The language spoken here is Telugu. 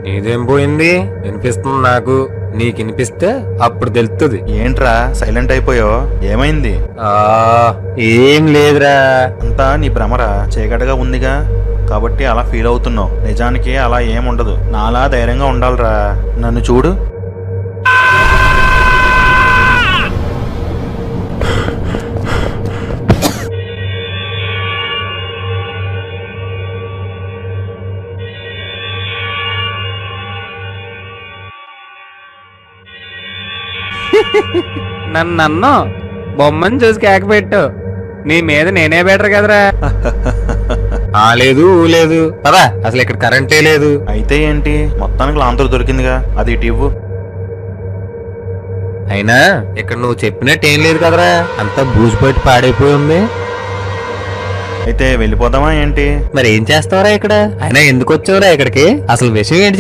నీదేం పోయింది? వినిపిస్తుంది నాకు. నీకు వినిపిస్తే అప్పుడు తెలుస్తుంది. ఏంట్రా సైలెంట్ అయిపోయావు? ఏమైంది? ఏం లేదురా. అంతా నీ భ్రమరా? చీకటిగా ఉందిగా కాబట్టి అలా ఫీల్ అవుతున్నావు. నిజానికి అలా ఏముండదు. నాలా ధైర్యంగా ఉండాలిరా. నన్ను చూడు. నన్ను బొమ్మని చూసి కేక పెట్టు. నీ మీద నేనే బెటర్ కదరా. లేదు లేదు పదా. అసలు ఇక్కడ కరెంటే లేదు. అయితే ఏంటి, మొత్తానికి లాంతరు దొరికిందిగా, అది ఇటు ఇవ్వు. అయినా ఇక్కడ నువ్వు చెప్పినట్టు ఏం లేదు కదరా. అంతా బూజుపట్టి పాడైపోయి ఉంది. అయితే వెళ్ళిపోదామా ఏంటి? మరి ఏం చేస్తావరా ఇక్కడ? అయినా ఎందుకు వచ్చావురా ఇక్కడికి? అసలు విషయం ఏంటి?